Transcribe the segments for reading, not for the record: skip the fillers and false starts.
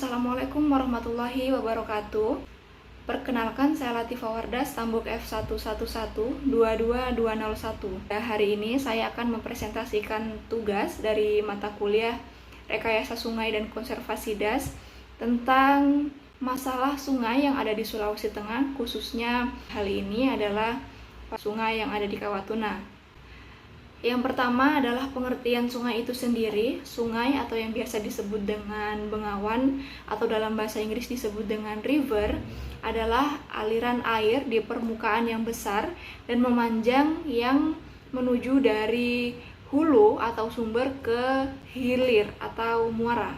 Assalamualaikum warahmatullahi wabarakatuh. Perkenalkan, saya Latifah Wardah, Stambuk F11122201. Hari ini saya akan mempresentasikan tugas dari mata kuliah Rekayasa Sungai dan Konservasi Das tentang masalah sungai yang ada di Sulawesi Tengah, khususnya hal ini adalah sungai yang ada di Kawatuna. Yang pertama adalah pengertian sungai itu sendiri. Sungai atau yang biasa disebut dengan bengawan atau dalam bahasa Inggris disebut dengan river adalah aliran air di permukaan yang besar dan memanjang yang menuju dari hulu atau sumber ke hilir atau muara.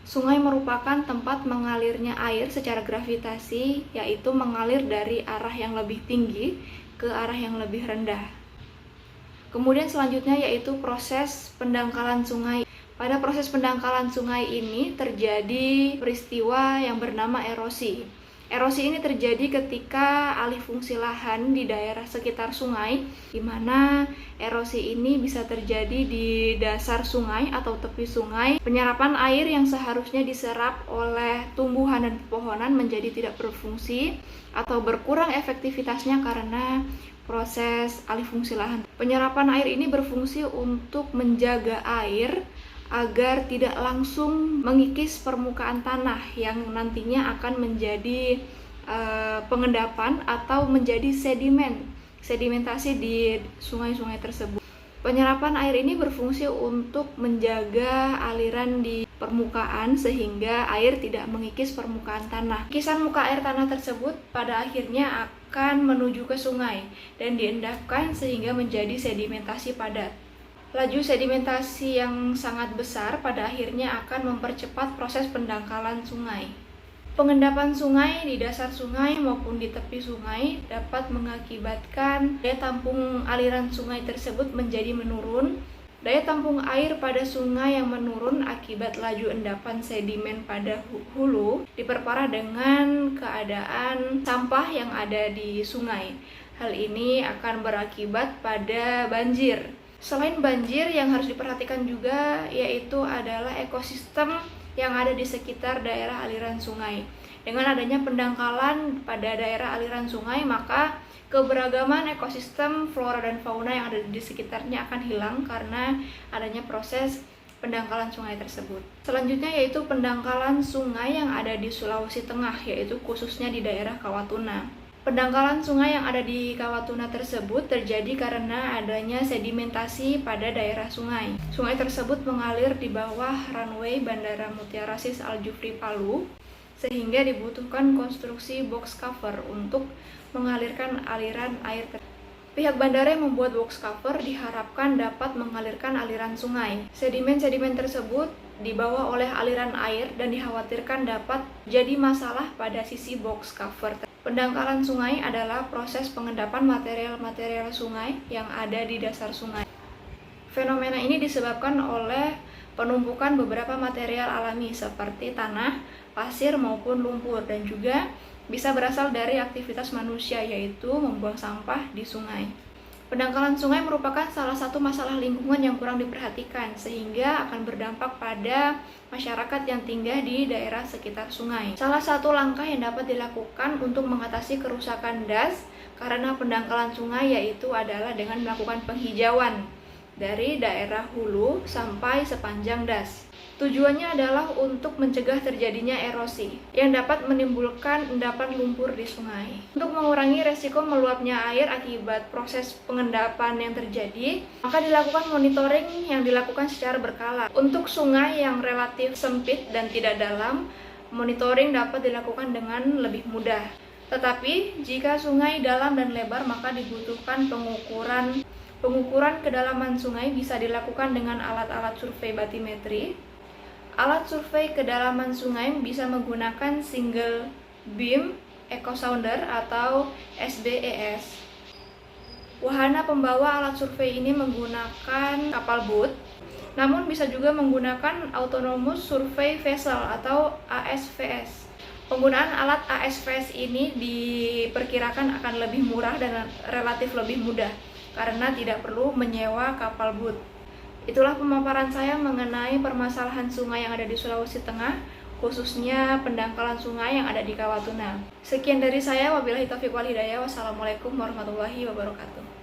Sungai merupakan tempat mengalirnya air secara gravitasi, yaitu mengalir dari arah yang lebih tinggi ke arah yang lebih rendah. Kemudian selanjutnya yaitu proses pendangkalan sungai. Pada proses pendangkalan sungai ini terjadi peristiwa yang bernama erosi. Erosi ini terjadi ketika alih fungsi lahan di daerah sekitar sungai, di mana erosi ini bisa terjadi di dasar sungai atau tepi sungai. Penyerapan air yang seharusnya diserap oleh tumbuhan dan pepohonan menjadi tidak berfungsi atau berkurang efektivitasnya karena proses alih fungsi lahan. Penyerapan air ini berfungsi untuk menjaga air agar tidak langsung mengikis permukaan tanah yang nantinya akan menjadi pengendapan atau menjadi sedimentasi di sungai-sungai tersebut. Penyerapan air ini berfungsi untuk menjaga aliran di permukaan sehingga air tidak mengikis permukaan tanah. Kikisan muka air tanah tersebut pada akhirnya akan menuju ke sungai dan diendapkan sehingga menjadi sedimentasi padat. Laju sedimentasi yang sangat besar pada akhirnya akan mempercepat proses pendangkalan sungai. Pengendapan sungai di dasar sungai maupun di tepi sungai dapat mengakibatkan daya tampung aliran sungai tersebut menjadi menurun. Daya tampung air pada sungai yang menurun akibat laju endapan sedimen pada hulu diperparah dengan keadaan sampah yang ada di sungai. Hal ini akan berakibat pada banjir. Selain banjir, yang harus diperhatikan juga yaitu adalah ekosistem yang ada di sekitar daerah aliran sungai. Dengan adanya pendangkalan pada daerah aliran sungai, maka keberagaman ekosistem flora dan fauna yang ada di sekitarnya akan hilang karena adanya proses pendangkalan sungai tersebut. Selanjutnya yaitu pendangkalan sungai yang ada di Sulawesi Tengah, yaitu khususnya di daerah Kawatuna. Pendangkalan sungai yang ada di Kawatuna tersebut terjadi karena adanya sedimentasi pada daerah sungai. Sungai tersebut mengalir di bawah runway Bandara Mutiara Sis Al Jufri Palu, sehingga dibutuhkan konstruksi box cover untuk mengalirkan aliran air. Pihak bandara yang membuat box cover diharapkan dapat mengalirkan aliran sungai. Sedimen-sedimen tersebut dibawa oleh aliran air dan dikhawatirkan dapat jadi masalah pada sisi box cover. Pendangkalan sungai adalah proses pengendapan material-material sungai yang ada di dasar sungai. Fenomena ini disebabkan oleh penumpukan beberapa material alami seperti tanah, pasir maupun lumpur, dan juga bisa berasal dari aktivitas manusia, yaitu membuang sampah di sungai. Pendangkalan sungai merupakan salah satu masalah lingkungan yang kurang diperhatikan, sehingga akan berdampak pada masyarakat yang tinggal di daerah sekitar sungai. Salah satu langkah yang dapat dilakukan untuk mengatasi kerusakan das karena pendangkalan sungai yaitu adalah dengan melakukan penghijauan dari daerah hulu sampai sepanjang das. Tujuannya adalah untuk mencegah terjadinya erosi yang dapat menimbulkan endapan lumpur di sungai. Untuk mengurangi resiko meluapnya air akibat proses pengendapan yang terjadi, maka dilakukan monitoring yang dilakukan secara berkala. Untuk sungai yang relatif sempit dan tidak dalam, monitoring dapat dilakukan dengan lebih mudah. Tetapi jika sungai dalam dan lebar, maka dibutuhkan pengukuran. Pengukuran kedalaman sungai bisa dilakukan dengan alat-alat survei batimetri. Alat survei kedalaman sungai bisa menggunakan single beam echo sounder atau SBES. Wahana pembawa alat survei ini menggunakan kapal boat, namun bisa juga menggunakan autonomous survey vessel atau ASVS. Penggunaan alat ASVS ini diperkirakan akan lebih murah dan relatif lebih mudah karena tidak perlu menyewa kapal boat. Itulah pemaparan saya mengenai permasalahan sungai yang ada di Sulawesi Tengah, khususnya pendangkalan sungai yang ada di Kawatuna. Sekian dari saya, wabillahi taufiq wal hidayah. Wassalamualaikum warahmatullahi wabarakatuh.